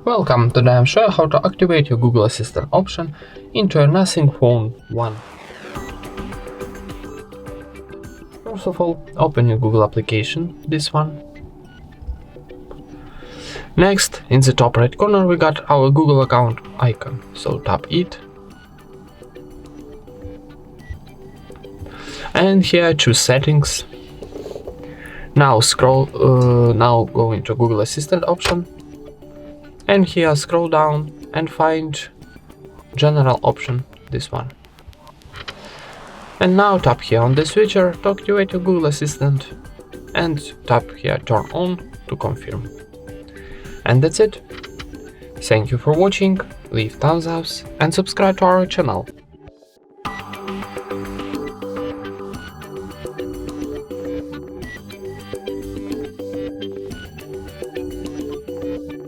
Welcome, today I'm showing how to activate your Google Assistant option into your Nothing Phone 1. First of all, open your Google application, this one. Next, in the top right corner we got our Google account icon, so tap it. And here choose settings. Now go into Google Assistant option. And here scroll down and find general option, this one. And now tap here on the switcher to activate your Google Assistant and tap here turn on to confirm. And that's it. Thank you for watching, leave thumbs up and subscribe to our channel.